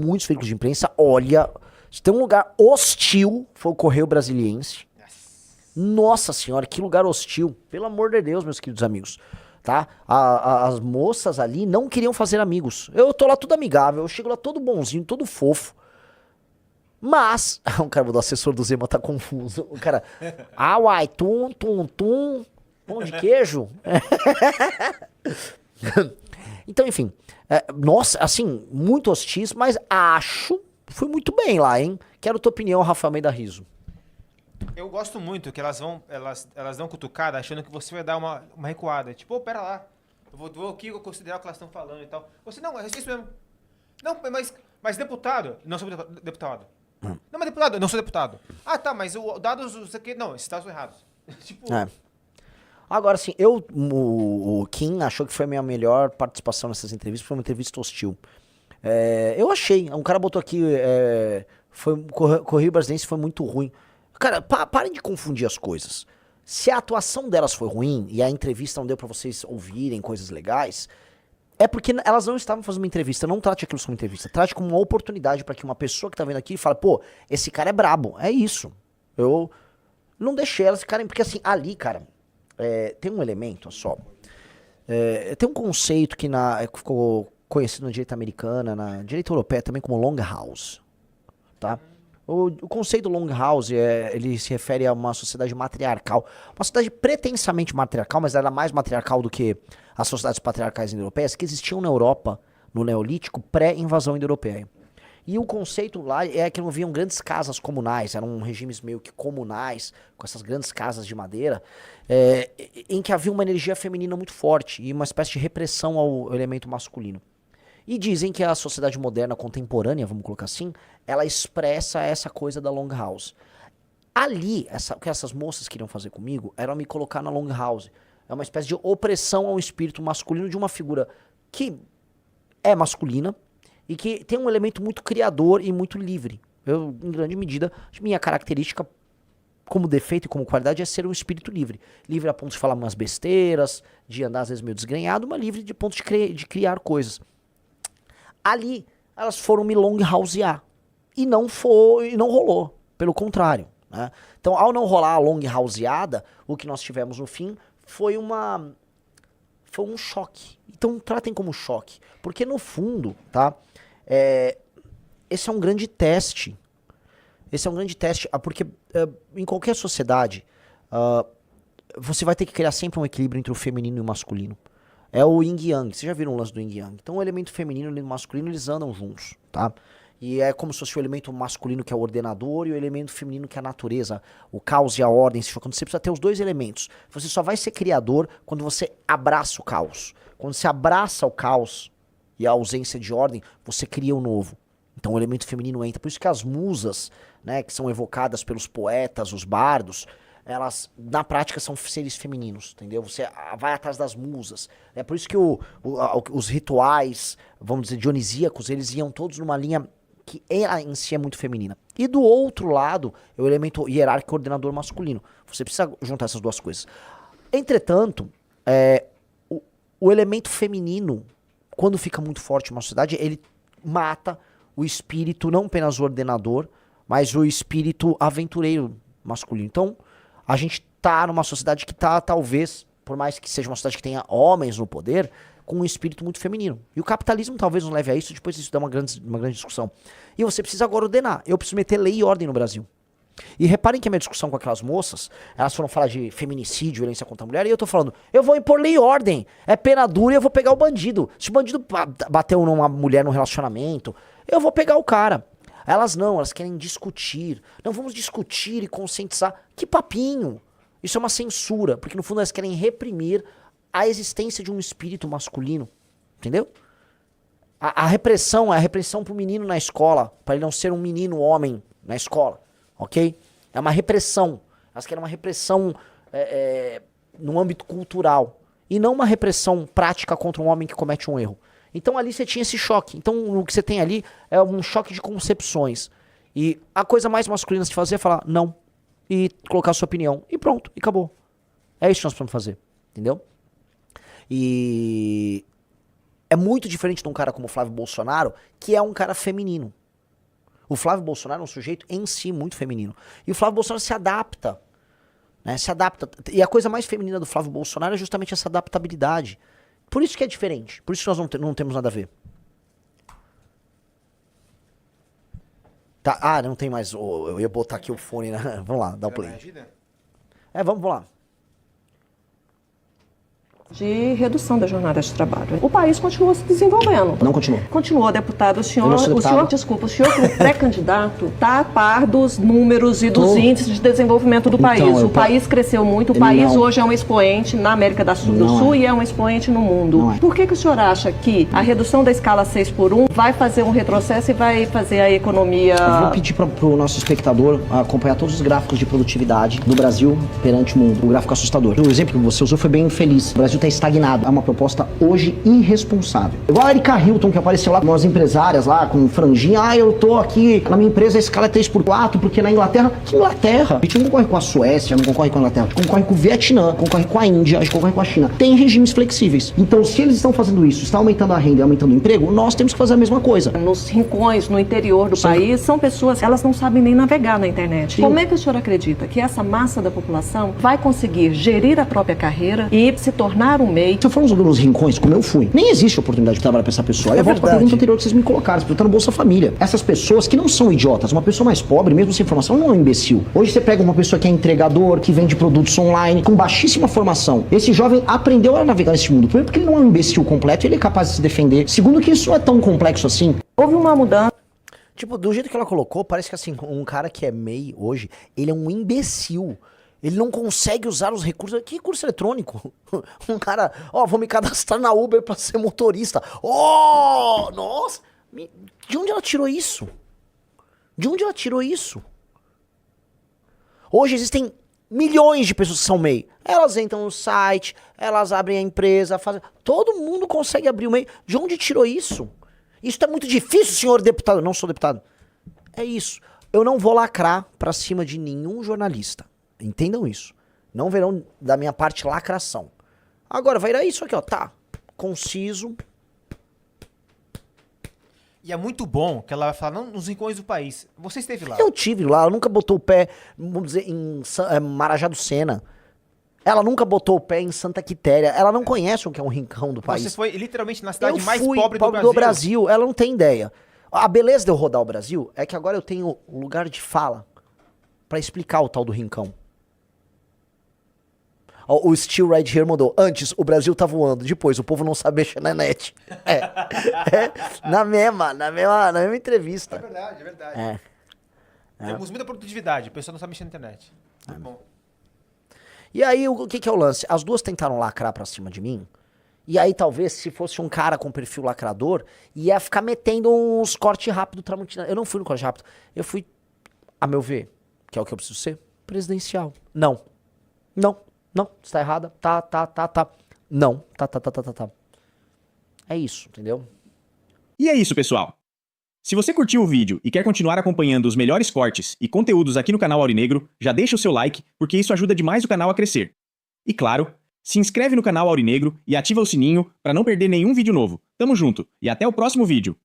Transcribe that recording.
muitos veículos de imprensa, olha, se tem um lugar hostil, foi o Correio Brasiliense. Nossa senhora, que lugar hostil. Pelo amor de Deus, meus queridos amigos. Tá? As moças ali não queriam fazer amigos. Eu tô lá tudo amigável, eu chego lá todo bonzinho, todo fofo. Mas, o cara do assessor do Zema tá confuso. O cara, uai, tum, pão de queijo. Então, enfim, nossa, assim, muito hostis, mas fui muito bem lá, hein? Quero tua opinião, Rafael Almeida Riso. Eu gosto muito que elas dão cutucada achando que você vai dar uma recuada. Tipo, pera lá, eu vou aqui considerar o que elas estão falando e tal. Você, não, é isso mesmo. Não, mas deputado, não sou deputado. Não, mas deputado, eu não sou deputado. Ah, tá, mas o dados, isso aqui, não, esses dados são errados. Tipo... Agora, assim, o Kim achou que foi a minha melhor participação nessas entrevistas, foi uma entrevista hostil. Eu achei, um cara botou aqui, Correio Brasiliense foi muito ruim. Cara, parem de confundir as coisas. Se a atuação delas foi ruim e a entrevista não deu pra vocês ouvirem coisas legais, é porque elas não estavam fazendo uma entrevista. Não trate aquilo como entrevista. Trate como uma oportunidade pra que uma pessoa que tá vendo aqui fale, pô, esse cara é brabo. É isso. Eu não deixei elas ficarem, porque assim, ali, cara, tem um elemento, olha só. Tem um conceito que ficou conhecido na direita americana, na direita europeia também como long house, tá? O conceito long house, ele se refere a uma sociedade matriarcal. Uma sociedade pretensamente matriarcal, mas ela era mais matriarcal do que as sociedades patriarcais indo-europeias que existiam na Europa, no Neolítico, pré-invasão indo-europeia. E o conceito lá é que não haviam grandes casas comunais, eram regimes meio que comunais, com essas grandes casas de madeira, em que havia uma energia feminina muito forte e uma espécie de repressão ao elemento masculino. E dizem que a sociedade moderna contemporânea, vamos colocar assim, ela expressa essa coisa da long house. Ali, o que essas moças queriam fazer comigo era me colocar na long house. É uma espécie de opressão ao espírito masculino de uma figura que é masculina e que tem um elemento muito criador e muito livre. Eu, em grande medida, minha característica como defeito e como qualidade é ser um espírito livre. Livre a ponto de falar umas besteiras, de andar às vezes meio desgrenhado, mas livre de ponto de criar coisas. Ali, elas foram me long housear. E não rolou. Pelo contrário. Né? Então, ao não rolar a long houseada, o que nós tivemos no fim foi um choque. Então, tratem como choque. Porque, no fundo, tá? Esse é um grande teste. Esse é um grande teste. Porque em qualquer sociedade, você vai ter que criar sempre um equilíbrio entre o feminino e o masculino. É o yin e yang. Vocês já viram o lance do yin e yang? Então o elemento feminino e o elemento masculino, eles andam juntos, tá? E é como se fosse o elemento masculino que é o ordenador e o elemento feminino que é a natureza, o caos e a ordem. Quando você precisa ter os dois elementos. Você só vai ser criador quando você abraça o caos. Quando você abraça o caos e a ausência de ordem, você cria o novo. Então o elemento feminino entra. Por isso que as musas, né, que são evocadas pelos poetas, os bardos, elas, na prática, são seres femininos, entendeu? Você vai atrás das musas. É por isso que os rituais, vamos dizer, dionisíacos, eles iam todos numa linha que ela em si é muito feminina. E do outro lado, é o elemento hierárquico ordenador masculino. Você precisa juntar essas duas coisas. Entretanto, o elemento feminino, quando fica muito forte em uma sociedade, ele mata o espírito, não apenas o ordenador, mas o espírito aventureiro masculino. Então, a gente tá numa sociedade que tá, talvez, por mais que seja uma sociedade que tenha homens no poder, com um espírito muito feminino. E o capitalismo talvez nos leve a isso, depois isso dá uma grande discussão. E você precisa agora ordenar. Eu preciso meter lei e ordem no Brasil. E reparem que a minha discussão com aquelas moças, elas foram falar de feminicídio, violência contra a mulher, e eu tô falando, eu vou impor lei e ordem. É pena dura e eu vou pegar o bandido. Se o bandido bateu numa mulher num relacionamento, eu vou pegar o cara. Elas não, elas querem discutir. Não, vamos discutir e conscientizar. Que papinho! Isso é uma censura, porque no fundo elas querem reprimir a existência de um espírito masculino. Entendeu? A repressão é a repressão pro menino na escola, para ele não ser um menino homem na escola. Ok? É uma repressão. Elas querem uma repressão no âmbito cultural. E não uma repressão prática contra um homem que comete um erro. Então ali você tinha esse choque. Então o que você tem ali é um choque de concepções. E a coisa mais masculina de fazer é falar não. E colocar a sua opinião. E pronto, e acabou. É isso que nós precisamos fazer. Entendeu? E É muito diferente de um cara como o Flávio Bolsonaro, que é um cara feminino. O Flávio Bolsonaro é um sujeito em si muito feminino. E o Flávio Bolsonaro se adapta. Né? Se adapta. E a coisa mais feminina do Flávio Bolsonaro é justamente essa adaptabilidade. Por isso que é diferente. Por isso que nós não temos nada a ver. Tá, não tem mais. Eu ia botar aqui o fone, né? Vamos lá, dá o play. Vamos lá. De redução da jornada de trabalho. O país continuou se desenvolvendo. Não continuou. Continuou, deputado. O senhor, deputado. o senhor como pré-candidato, está a par dos números e dos índices de desenvolvimento do país. O país cresceu muito, o país hoje é um expoente na América do Sul e é um expoente no mundo. Por que o senhor acha que a redução da escala 6x1 vai fazer um retrocesso e vai fazer a economia... Eu vou pedir para o nosso espectador acompanhar todos os gráficos de produtividade do Brasil perante o mundo. O gráfico assustador. O exemplo que você usou foi bem infeliz. O Brasil está estagnado. É uma proposta hoje irresponsável. Igual a Erika Hilton, que apareceu lá com umas empresárias lá, com franjinha. Eu tô aqui, na minha empresa a escala é 3x4, porque na Inglaterra... Que Inglaterra? A gente não concorre com a Suécia, não concorre com a Inglaterra. A gente concorre com o Vietnã, concorre com a Índia, a gente concorre com a China. Tem regimes flexíveis. Então, se eles estão fazendo isso, está aumentando a renda e aumentando o emprego, nós temos que fazer a mesma coisa. Nos rincões, no interior do país, são pessoas, elas não sabem nem navegar na internet. Sim. Como é que o senhor acredita que essa massa da população vai conseguir gerir a própria carreira e se tornar um MEI? Se eu for nos rincões, como eu fui, nem existe oportunidade de trabalhar para essa pessoa. Eu volto para a pergunta anterior que vocês me colocaram, você está no Bolsa Família. Essas pessoas que não são idiotas, uma pessoa mais pobre, mesmo sem formação, não é um imbecil. Hoje você pega uma pessoa que é entregador, que vende produtos online, com baixíssima formação. Esse jovem aprendeu a navegar nesse mundo. Primeiro porque ele não é um imbecil completo, ele é capaz de se defender. Segundo que isso não é tão complexo assim. Houve uma mudança. Tipo, do jeito que ela colocou, parece que assim, um cara que é MEI hoje, ele é um imbecil. Ele não consegue usar os recursos. Que recurso eletrônico? Um cara, vou me cadastrar na Uber pra ser motorista. Nossa! De onde ela tirou isso? De onde ela tirou isso? Hoje existem milhões de pessoas que são MEI. Elas entram no site, elas abrem a empresa, fazem... Todo mundo consegue abrir o MEI. De onde tirou isso? Isso é muito difícil, senhor deputado. Eu não sou deputado. É isso. Eu não vou lacrar pra cima de nenhum jornalista. Entendam isso. Não verão da minha parte lacração. Agora, vai ir isso aqui, ó. Tá. Conciso. E é muito bom que ela vai falar, não, nos rincões do país. Você esteve lá. Eu tive lá. Ela nunca botou o pé, vamos dizer, em Marajá do Sena. Ela nunca botou o pé em Santa Quitéria. Ela não conhece o que é um rincão do país. Você foi literalmente na cidade eu mais fui pobre do Brasil. Ela não tem ideia. A beleza de eu rodar o Brasil é que agora eu tenho lugar de fala pra explicar o tal do rincão. O Steel Right Here mandou. Antes, o Brasil tá voando. Depois, o povo não sabe mexer na net. Na mesma entrevista. É verdade. Temos muita produtividade. A pessoa não sabe mexer na internet. Muito bom. E aí, o que é o lance? As duas tentaram lacrar pra cima de mim. E aí, talvez, se fosse um cara com perfil lacrador, ia ficar metendo uns cortes rápido Tramontina. Eu não fui no corte rápido. Eu fui, a meu ver, que é o que eu preciso ser, presidencial. Não. Você tá errada. Tá. Não. Tá. É isso, entendeu? E é isso, pessoal. Se você curtiu o vídeo e quer continuar acompanhando os melhores cortes e conteúdos aqui no canal Aurinegro, já deixa o seu like, porque isso ajuda demais o canal a crescer. E claro, se inscreve no canal Aurinegro e ativa o sininho para não perder nenhum vídeo novo. Tamo junto e até o próximo vídeo.